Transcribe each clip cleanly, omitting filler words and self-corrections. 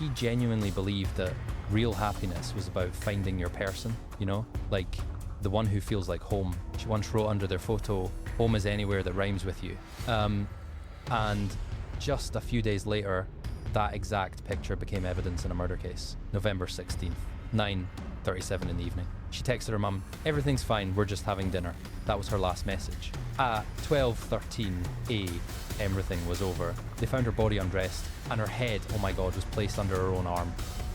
she genuinely believed that real happiness was about finding your person, you know? Like, the one who feels like home. She once wrote under their photo, "Home is anywhere that rhymes with you." And just a few days later, that exact picture became evidence in a murder case. November 16th, 9:37 in the evening. She texted her mum, "Everything's fine, we're just having dinner." That was her last message. At 12:13 everything was over. They found her body undressed, and her head, oh my god, was placed under her own arm,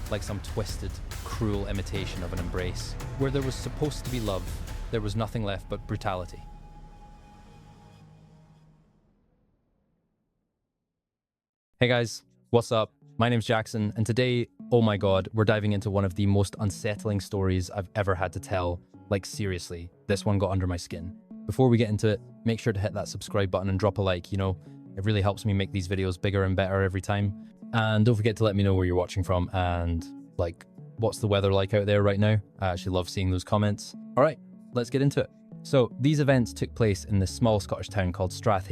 like some twisted, cruel imitation of an embrace. Where there was supposed to be love, there was nothing left but brutality. Hey guys, what's up? My name's Jaxon, and today, oh my god, we're diving into one of the most unsettling stories I've ever had to tell. Like seriously, this one got under my skin. Before we get into it, make sure to hit that subscribe button and drop a like, you know, it really helps me make these videos bigger and better every time. And don't forget to let me know where you're watching from and, like, what's the weather like out there right now? I actually love seeing those comments. All right, let's get into it. So these events took place in this small Scottish town called Strath,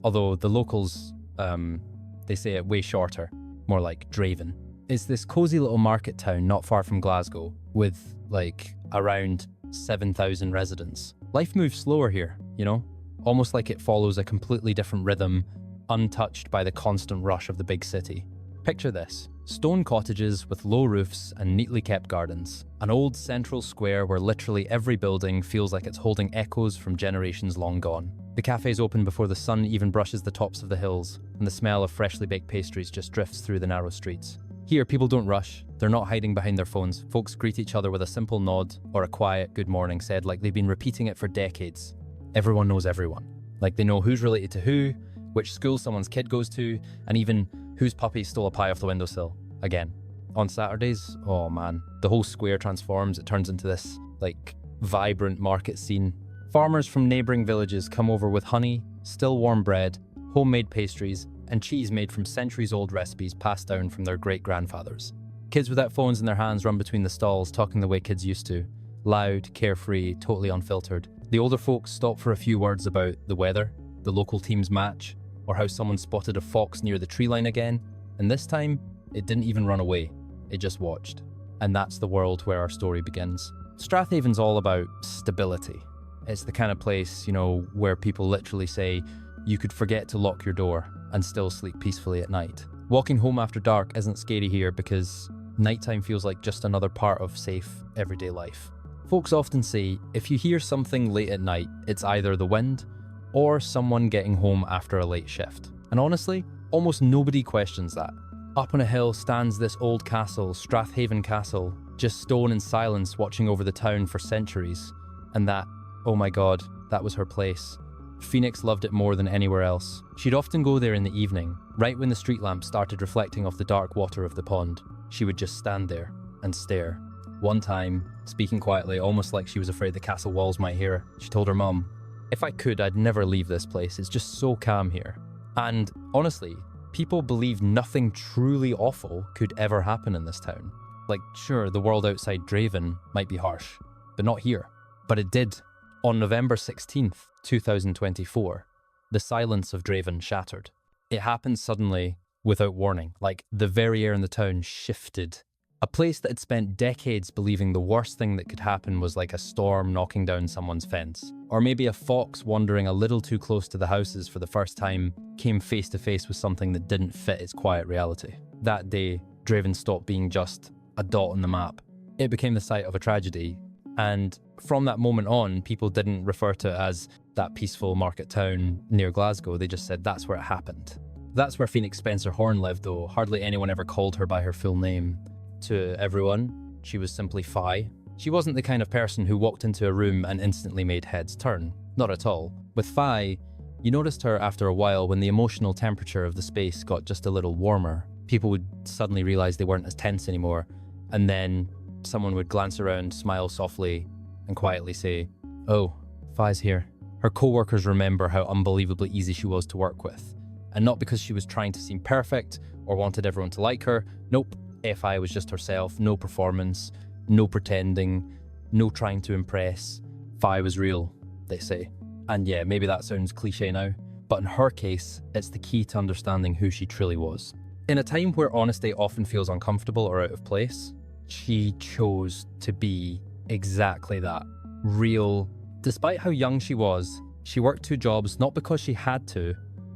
although the locals, they say it way shorter, more like Draven. It's this cozy little market town not far from Glasgow with like around 7,000 residents. Life moves slower here, you know, almost like it follows a completely different rhythm, untouched by the constant rush of the big city. Picture this: stone cottages with low roofs and neatly kept gardens. An old central square where literally every building feels like it's holding echoes from generations long gone. The cafes open before the sun even brushes the tops of the hills, and the smell of freshly baked pastries just drifts through the narrow streets. Here, people don't rush. They're not hiding behind their phones. Folks greet each other with a simple nod or a quiet good morning said like they've been repeating it for decades. Everyone knows everyone. Like they know who's related to who, which school someone's kid goes to, and even whose puppy stole a pie off the windowsill. Again, on Saturdays, oh man, the whole square transforms. It turns into this, like, vibrant market scene. Farmers from neighbouring villages come over with honey, still warm bread, homemade pastries, and cheese made from centuries-old recipes passed down from their great-grandfathers. Kids without phones in their hands run between the stalls, talking the way kids used to. Loud, carefree, totally unfiltered. The older folks stop for a few words about the weather, the local team's match, or how someone spotted a fox near the tree line again. And this time, it didn't even run away. It just watched. And that's the world where our story begins. Strathaven's all about stability. It's the kind of place, you know, where people literally say, you could forget to lock your door and still sleep peacefully at night. Walking home after dark isn't scary here because nighttime feels like just another part of safe, everyday life. Folks often say, if you hear something late at night, it's either the wind or someone getting home after a late shift. And honestly, almost nobody questions that. Up on a hill stands this old castle, Strathaven Castle, just stone and silence watching over the town for centuries. And that, oh my god, that was her place. Phoenix loved it more than anywhere else. She'd often go there in the evening, right when the street lamps started reflecting off the dark water of the pond. She would just stand there and stare. One time, speaking quietly, almost like she was afraid the castle walls might hear her, she told her mum, "If I could, I'd never leave this place. It's just so calm here." And honestly, people believed nothing truly awful could ever happen in this town. Like, sure, the world outside Draven might be harsh, but not here. But it did. On November 16th, 2024, the silence of Draven shattered. It happened suddenly, without warning, like the very air in the town shifted. A place that had spent decades believing the worst thing that could happen was like a storm knocking down someone's fence, or maybe a fox wandering a little too close to the houses for the first time came face to face with something that didn't fit its quiet reality. That day, Draven stopped being just a dot on the map. It became the site of a tragedy. And from that moment on, people didn't refer to it as that peaceful market town near Glasgow. They just said that's where it happened. That's where Phoenix Spencer Horn lived, though hardly anyone ever called her by her full name. To everyone, she was simply Fi. She wasn't the kind of person who walked into a room and instantly made heads turn. Not at all. With Fi, you noticed her after a while when the emotional temperature of the space got just a little warmer. People would suddenly realize they weren't as tense anymore, and then someone would glance around, smile softly, and quietly say, "Oh, Fi's here." Her co-workers remember how unbelievably easy she was to work with. And not because she was trying to seem perfect or wanted everyone to like her. Nope, Fi was just herself, no performance, no pretending, no trying to impress. Fi was real, they say. And yeah, maybe that sounds cliche now, but in her case, it's the key to understanding who she truly was. In a time where honesty often feels uncomfortable or out of place, she chose to be exactly that. Real. Despite how young she was, she worked 2 jobs not because she had to,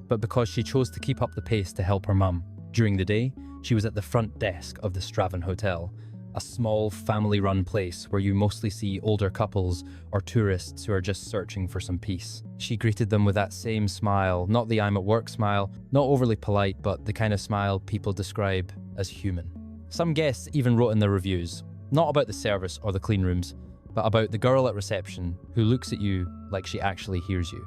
but because she chose to keep up the pace to help her mum. During the day, she was at the front desk of the Strath Hotel, a small family-run place where you mostly see older couples or tourists who are just searching for some peace. She greeted them with that same smile, not the I'm at work smile, not overly polite, but the kind of smile people describe as human. Some guests even wrote in their reviews, not about the service or the clean rooms, but about the girl at reception who looks at you like she actually hears you.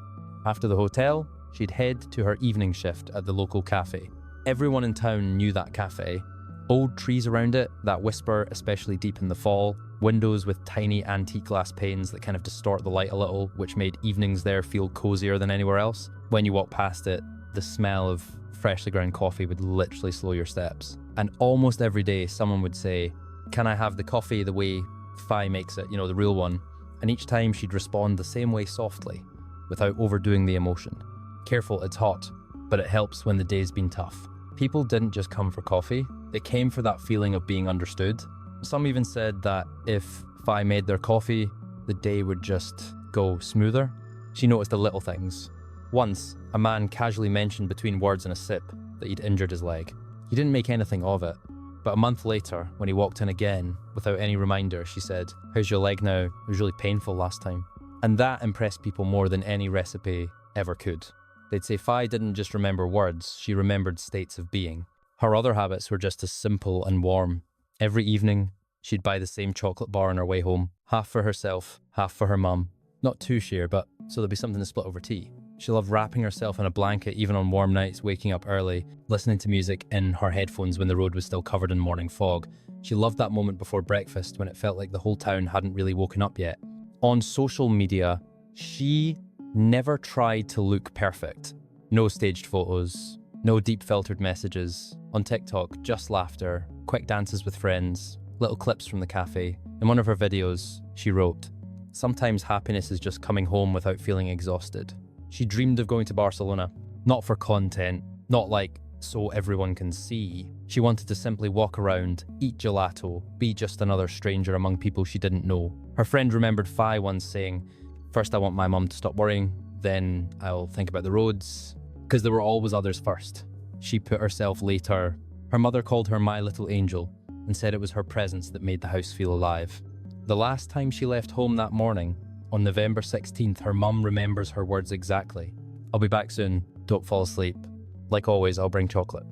After the hotel, she'd head to her evening shift at the local cafe. Everyone in town knew that cafe. Old trees around it that whisper, especially deep in the fall, windows with tiny antique glass panes that kind of distort the light a little, which made evenings there feel cozier than anywhere else. When you walk past it, the smell of freshly ground coffee would literally slow your steps. And almost every day someone would say, "Can I have the coffee the way Fi makes it, the real one?" And each time she'd respond the same way softly, without overdoing the emotion. "Careful, it's hot, but it helps when the day's been tough." People didn't just come for coffee, they came for that feeling of being understood. Some even said that if Fi made their coffee, the day would just go smoother. She noticed the little things. Once, a man casually mentioned between words and a sip that he'd injured his leg. He didn't make anything of it, but a month later, when he walked in again, without any reminder, she said, "How's your leg now? It was really painful last time." And that impressed people more than any recipe ever could. They'd say Fi didn't just remember words, she remembered states of being. Her other habits were just as simple and warm. Every evening, she'd buy the same chocolate bar on her way home, half for herself, half for her mum. Not two share, but so there'd be something to split over tea. She loved wrapping herself in a blanket even on warm nights, waking up early, listening to music in her headphones when the road was still covered in morning fog. She loved that moment before breakfast when it felt like the whole town hadn't really woken up yet. On social media, she never tried to look perfect. No staged photos, no deep filtered messages. On TikTok, just laughter, quick dances with friends, little clips from the cafe. In one of her videos, she wrote, "Sometimes happiness is just coming home without feeling exhausted." She dreamed of going to Barcelona, not for content, not like so everyone can see. She wanted to simply walk around, eat gelato, be just another stranger among people she didn't know. Her friend remembered Fi once saying, "First I want my mum to stop worrying, then I'll think about the roads," because there were always others first. She put herself later. Her mother called her my little angel and said it was her presence that made the house feel alive. The last time she left home that morning, on November 16th, her mum remembers her words exactly. "I'll be back soon, don't fall asleep. Like always, I'll bring chocolate."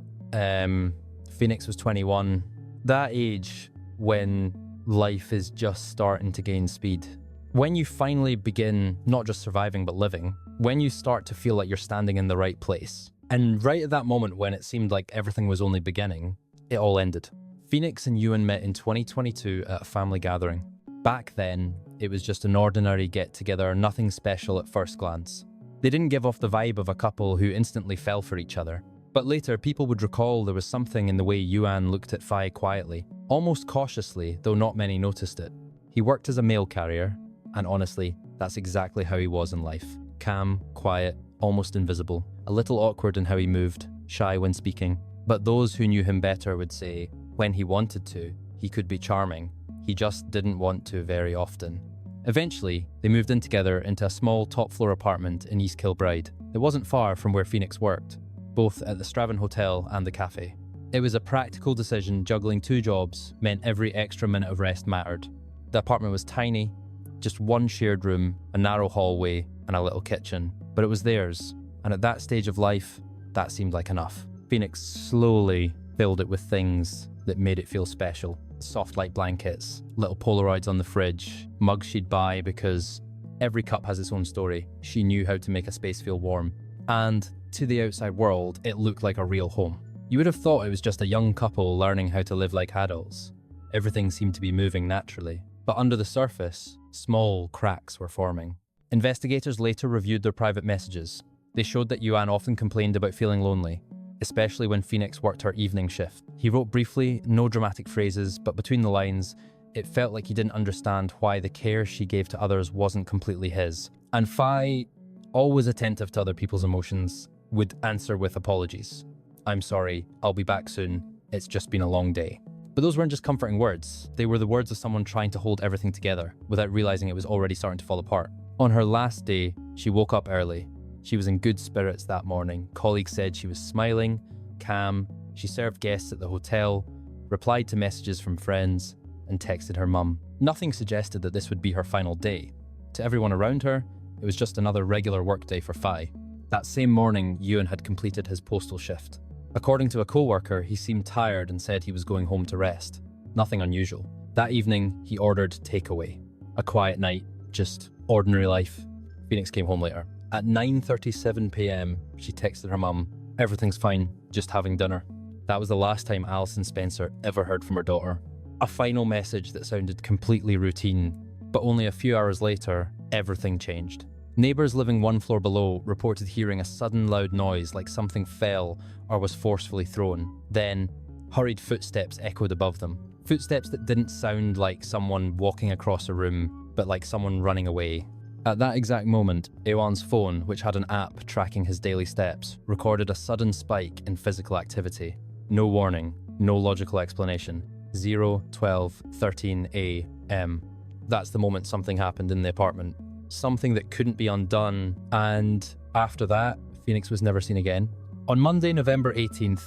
Phoenix was 21. That age when life is just starting to gain speed. When you finally begin not just surviving but living, when you start to feel like you're standing in the right place. And right at that moment when it seemed like everything was only beginning, it all ended. Phoenix and Euan met in 2022 at a family gathering. Back then, it was just an ordinary get-together, nothing special at first glance. They didn't give off the vibe of a couple who instantly fell for each other. But later, people would recall there was something in the way Euan looked at Fi quietly, almost cautiously, though not many noticed it. He worked as a mail carrier, and honestly, that's exactly how he was in life. Calm, quiet, almost invisible. A little awkward in how he moved, shy when speaking. But those who knew him better would say, when he wanted to, he could be charming. He just didn't want to very often. Eventually, they moved in together into a small top-floor apartment in East Kilbride. It wasn't far from where Phoenix worked, both at the Strath Hotel and the cafe. It was a practical decision. Juggling 2 jobs meant every extra minute of rest mattered. The apartment was tiny, just one shared room, a narrow hallway, and a little kitchen. But it was theirs, and at that stage of life, that seemed like enough. Phoenix slowly filled it with things that made it feel special. Soft light blankets, little Polaroids on the fridge, mugs she'd buy because every cup has its own story. She knew how to make a space feel warm. And to the outside world, it looked like a real home. You would have thought it was just a young couple learning how to live like adults. Everything seemed to be moving naturally. But under the surface, small cracks were forming. Investigators later reviewed their private messages. They showed that Euan often complained about feeling lonely, especially when Phoenix worked her evening shift. He wrote briefly, no dramatic phrases, but between the lines, it felt like he didn't understand why the care she gave to others wasn't completely his. And Fi, always attentive to other people's emotions, would answer with apologies. "I'm sorry, I'll be back soon. It's just been a long day." But those weren't just comforting words. They were the words of someone trying to hold everything together without realizing it was already starting to fall apart. On her last day, she woke up early. She was in good spirits that morning. Colleagues said she was smiling, calm. She served guests at the hotel, replied to messages from friends, and texted her mum. Nothing suggested that this would be her final day. To everyone around her, it was just another regular workday for Fi. That same morning, Euan had completed his postal shift. According to a co-worker, he seemed tired and said he was going home to rest. Nothing unusual. That evening, he ordered takeaway. A quiet night, just ordinary life. Phoenix came home later. At 9:37 p.m, she texted her mum, "Everything's fine, just having dinner." That was the last time Alison Spencer ever heard from her daughter. A final message that sounded completely routine, but only a few hours later, everything changed. Neighbours living one floor below reported hearing a sudden loud noise like something fell or was forcefully thrown. Then, hurried footsteps echoed above them. Footsteps that didn't sound like someone walking across a room, but like someone running away. At that exact moment, Euan's phone, which had an app tracking his daily steps, recorded a sudden spike in physical activity. No warning, no logical explanation. 0:12:13 a.m. That's the moment something happened in the apartment. Something that couldn't be undone, and after that, Phoenix was never seen again. On Monday, November 18th,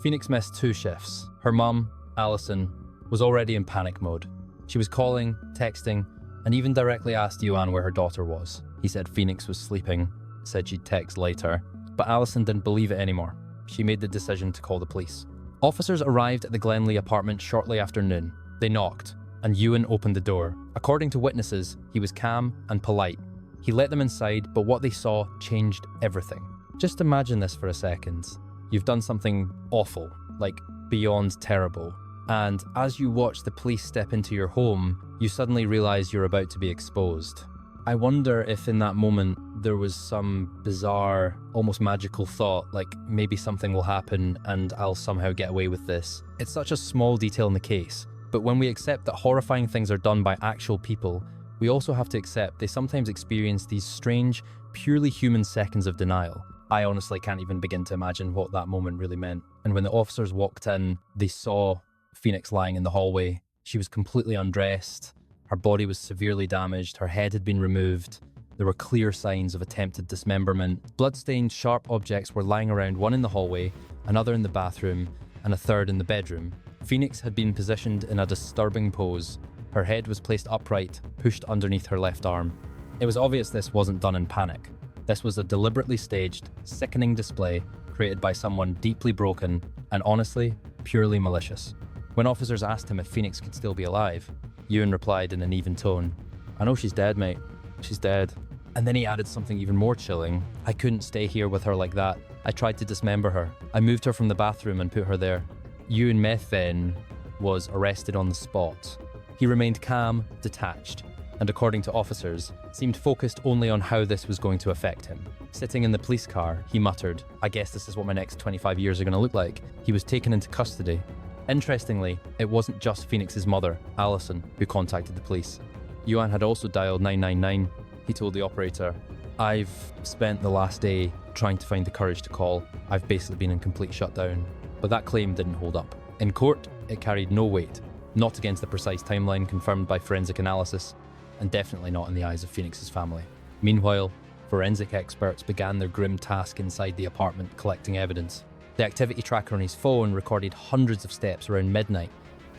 Phoenix missed 2 shifts. Her mum, Alison, was already in panic mode. She was calling, texting, and even directly asked Euan where her daughter was. He said Phoenix was sleeping, said she'd text later, but Alison didn't believe it anymore. She made the decision to call the police. Officers arrived at the Glenlee apartment shortly after noon. They knocked, and Euan opened the door. According to witnesses, he was calm and polite. He let them inside, but what they saw changed everything. Just imagine this for a second. You've done something awful, like beyond terrible, and as you watch the police step into your home, you suddenly realize you're about to be exposed. I wonder if in that moment there was some bizarre, almost magical thought, like maybe something will happen and I'll somehow get away with this. It's such a small detail in the case, but when we accept that horrifying things are done by actual people, we also have to accept they sometimes experience these strange, purely human seconds of denial. I honestly can't even begin to imagine what that moment really meant. And when the officers walked in, they saw Phoenix lying in the hallway. She was completely undressed. Her body was severely damaged. Her head had been removed. There were clear signs of attempted dismemberment. Blood-stained, sharp objects were lying around, one in the hallway, another in the bathroom, and a third in the bedroom. Phoenix had been positioned in a disturbing pose. Her head was placed upright, pushed underneath her left arm. It was obvious this wasn't done in panic. This was a deliberately staged, sickening display created by someone deeply broken and honestly, purely malicious. When officers asked him if Phoenix could still be alive, Euan replied in an even tone, "I know she's dead, mate. She's dead." And then he added something even more chilling. "I couldn't stay here with her like that. I tried to dismember her. I moved her from the bathroom and put her there." Euan Meth then was arrested on the spot. He remained calm, detached, and according to officers, seemed focused only on how this was going to affect him. Sitting in the police car, he muttered, "I guess this is what my next 25 years are going to look like." He was taken into custody. Interestingly, it wasn't just Phoenix's mother, Alison, who contacted the police. Euan had also dialed 999. He told the operator, "I've spent the last day trying to find the courage to call. I've basically been in complete shutdown." But that claim didn't hold up. In court, it carried no weight, not against the precise timeline confirmed by forensic analysis, and definitely not in the eyes of Phoenix's family. Meanwhile, forensic experts began their grim task inside the apartment collecting evidence. The activity tracker on his phone recorded hundreds of steps around midnight,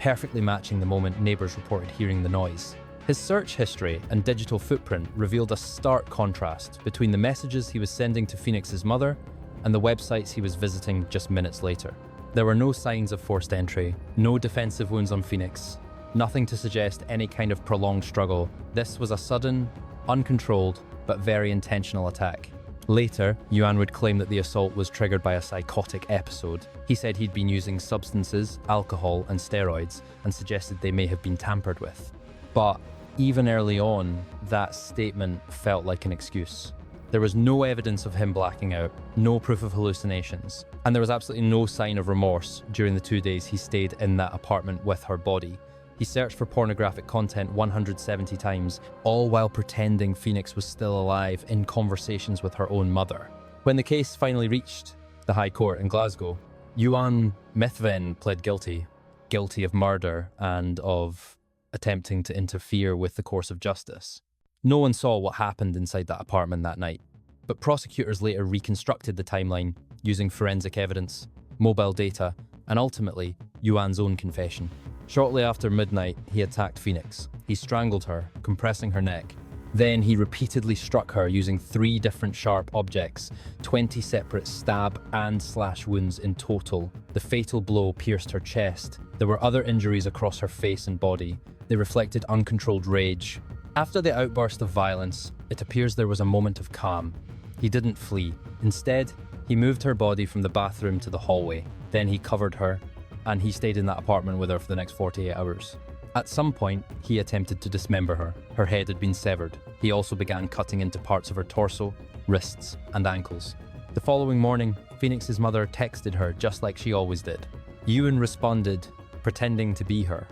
perfectly matching the moment neighbours reported hearing the noise. His search history and digital footprint revealed a stark contrast between the messages he was sending to Phoenix's mother and the websites he was visiting just minutes later. There were no signs of forced entry, no defensive wounds on Phoenix, nothing to suggest any kind of prolonged struggle. This was a sudden, uncontrolled, but very intentional attack. Later, Euan would claim that the assault was triggered by a psychotic episode. He said he'd been using substances, alcohol, and steroids, and suggested they may have been tampered with. But even early on, that statement felt like an excuse. There was no evidence of him blacking out, no proof of hallucinations, and there was absolutely no sign of remorse during the 2 days he stayed in that apartment with her body. He searched for pornographic content 170 times, all while pretending Phoenix was still alive in conversations with her own mother. When the case finally reached the High Court in Glasgow, Euan Methven pled guilty of murder and of attempting to interfere with the course of justice. No one saw what happened inside that apartment that night, but prosecutors later reconstructed the timeline using forensic evidence, mobile data, and ultimately, Euan's own confession. Shortly after midnight, he attacked Phoenix. He strangled her, compressing her neck. Then he repeatedly struck her using 3 different sharp objects, 20 separate stab and slash wounds in total. The fatal blow pierced her chest. There were other injuries across her face and body. They reflected uncontrolled rage. After the outburst of violence, it appears there was a moment of calm. He didn't flee. Instead, he moved her body from the bathroom to the hallway. Then he covered her, and he stayed in that apartment with her for the next 48 hours. At some point, he attempted to dismember her. Her head had been severed. He also began cutting into parts of her torso, wrists, and ankles. The following morning, Phoenix's mother texted her just like she always did. Euan responded, pretending to be her.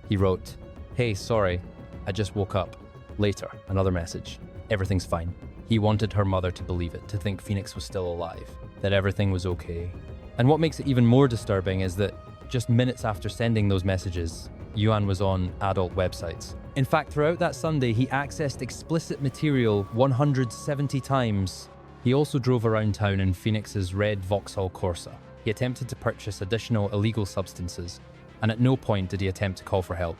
He wrote, "Hey, sorry, I just woke up." Later, another message. Everything's fine. He wanted her mother to believe it, to think Phoenix was still alive, that everything was okay. And what makes it even more disturbing is that just minutes after sending those messages, Euan was on adult websites. In fact, throughout that Sunday, he accessed explicit material 170 times. He also drove around town in Phoenix's red Vauxhall Corsa. He attempted to purchase additional illegal substances, and at no point did he attempt to call for help.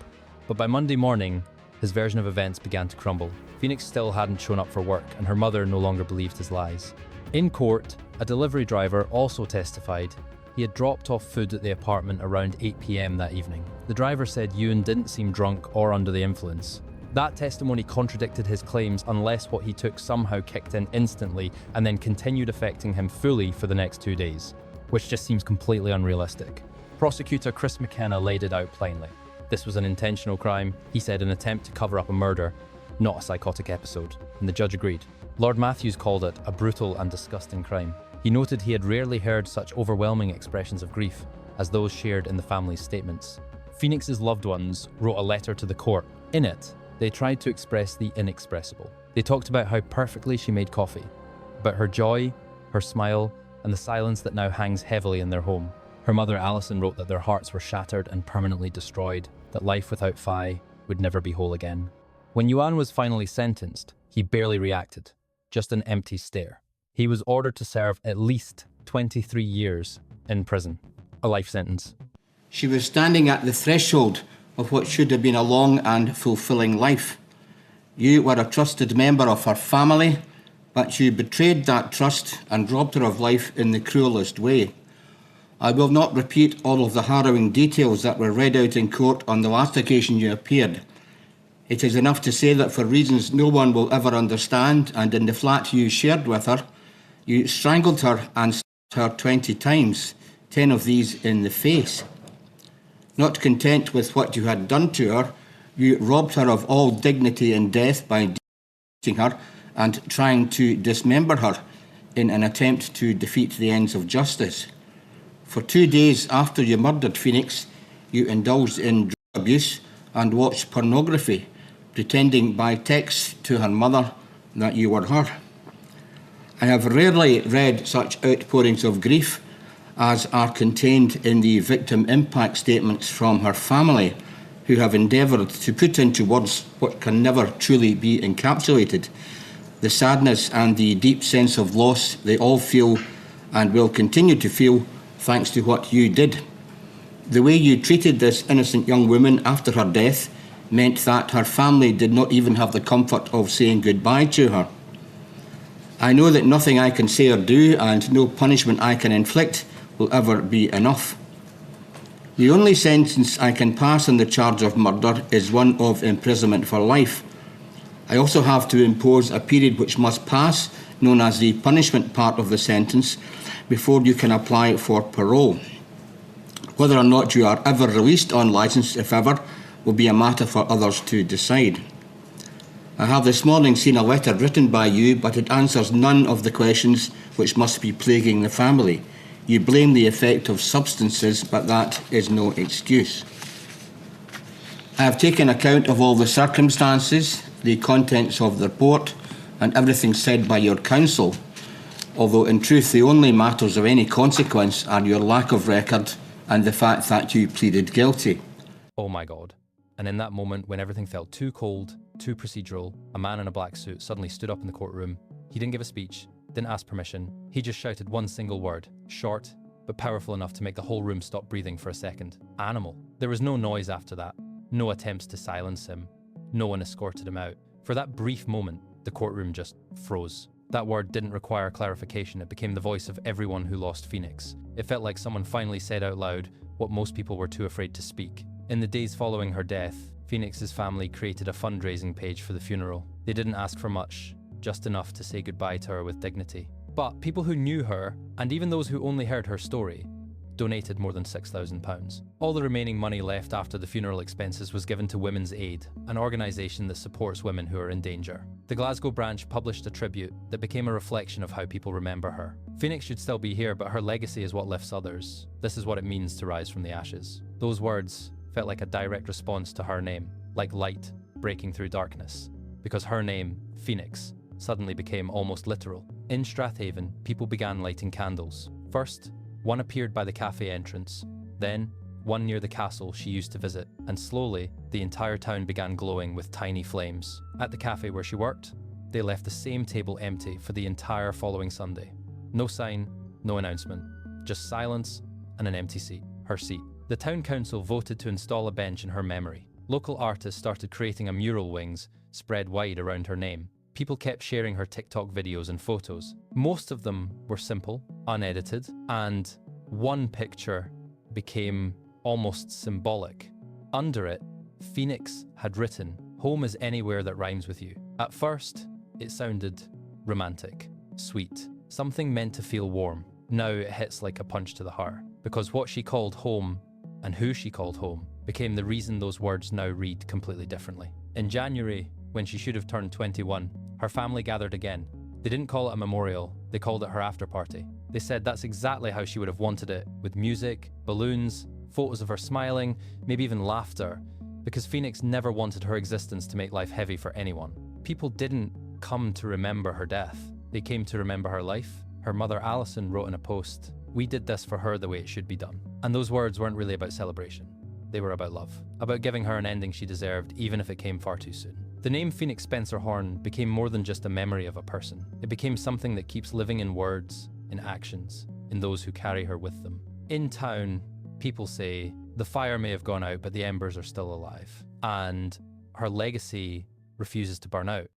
But by Monday morning, his version of events began to crumble. Phoenix still hadn't shown up for work, and her mother no longer believed his lies. In court, a delivery driver also testified. He had dropped off food at the apartment around 8 p.m. that evening. The driver said Euan didn't seem drunk or under the influence. That testimony contradicted his claims unless what he took somehow kicked in instantly and then continued affecting him fully for the next 2 days, which just seems completely unrealistic. Prosecutor Chris McKenna laid it out plainly. This was an intentional crime, he said, an attempt to cover up a murder, not a psychotic episode, and the judge agreed. Lord Matthews called it a brutal and disgusting crime. He noted he had rarely heard such overwhelming expressions of grief as those shared in the family's statements. Phoenix's loved ones wrote a letter to the court. In it, they tried to express the inexpressible. They talked about how perfectly she made coffee, about her joy, her smile, and the silence that now hangs heavily in their home. Her mother Alison wrote that their hearts were shattered and permanently destroyed, that life without Fi would never be whole again. When Euan was finally sentenced, he barely reacted, just an empty stare. He was ordered to serve at least 23 years in prison, a life sentence. She was standing at the threshold of what should have been a long and fulfilling life. You were a trusted member of her family, but you betrayed that trust and robbed her of life in the cruelest way. I will not repeat all of the harrowing details that were read out in court on the last occasion you appeared. It is enough to say that for reasons no one will ever understand, and in the flat you shared with her, you strangled her and stabbed her 20 times, 10 of these in the face. Not content with what you had done to her, you robbed her of all dignity in death by decapitating her and trying to dismember her in an attempt to defeat the ends of justice. For 2 days after you murdered Phoenix, you indulged in drug abuse and watched pornography, pretending by text to her mother that you were her. I have rarely read such outpourings of grief as are contained in the victim impact statements from her family, who have endeavoured to put into words what can never truly be encapsulated, the sadness and the deep sense of loss they all feel and will continue to feel thanks to what you did. The way you treated this innocent young woman after her death meant that her family did not even have the comfort of saying goodbye to her. I know that nothing I can say or do and no punishment I can inflict will ever be enough. The only sentence I can pass on the charge of murder is one of imprisonment for life. I also have to impose a period which must pass, known as the punishment part of the sentence, before you can apply for parole. Whether or not you are ever released on licence, if ever, will be a matter for others to decide. I have this morning seen a letter written by you, but it answers none of the questions which must be plaguing the family. You blame the effect of substances, but that is no excuse. I have taken account of all the circumstances, the contents of the report, and everything said by your counsel. although in truth the only matters of any consequence are your lack of record and the fact that you pleaded guilty. Oh my God. And in that moment, when everything felt too cold, too procedural, a man in a black suit suddenly stood up in the courtroom. He didn't give a speech, didn't ask permission. He just shouted one single word, short, but powerful enough to make the whole room stop breathing for a second. Animal. There was no noise after that, no attempts to silence him. No one escorted him out. For that brief moment, the courtroom just froze. That word didn't require clarification. It became the voice of everyone who lost Phoenix. It felt like someone finally said out loud what most people were too afraid to speak. In the days following her death, Phoenix's family created a fundraising page for the funeral. They didn't ask for much, just enough to say goodbye to her with dignity. But people who knew her, and even those who only heard her story, donated more than £6,000. All the remaining money left after the funeral expenses was given to Women's Aid, an organisation that supports women who are in danger. The Glasgow branch published a tribute that became a reflection of how people remember her. Phoenix should still be here, but her legacy is what lifts others. This is what it means to rise from the ashes. Those words felt like a direct response to her name, like light breaking through darkness, because her name, Phoenix, suddenly became almost literal. In Strathaven, people began lighting candles. First, one appeared by the cafe entrance, then one near the castle she used to visit, and slowly, the entire town began glowing with tiny flames. At the cafe where she worked, they left the same table empty for the entire following Sunday. No sign, no announcement, just silence and an empty seat, her seat. The town council voted to install a bench in her memory. Local artists started creating a mural wings spread wide around her name. People kept sharing her TikTok videos and photos. Most of them were simple, unedited, and one picture became almost symbolic. Under it, Phoenix had written, "Home is anywhere that rhymes with you." At first, it sounded romantic, sweet, something meant to feel warm. Now it hits like a punch to the heart, because what she called home and who she called home became the reason those words now read completely differently. In January, when she should have turned 21, her family gathered again. They didn't call it a memorial, they called it her after party. They said that's exactly how she would have wanted it, with music, balloons, photos of her smiling, maybe even laughter, because Phoenix never wanted her existence to make life heavy for anyone. People didn't come to remember her death, they came to remember her life. Her mother Alison wrote in a post, "We did this for her the way it should be done." And those words weren't really about celebration. They were about love, about giving her an ending she deserved, even if it came far too soon. The name Phoenix Spencer Horn became more than just a memory of a person. It became something that keeps living in words, in actions, in those who carry her with them. In town, people say, the fire may have gone out, but the embers are still alive. And her legacy refuses to burn out.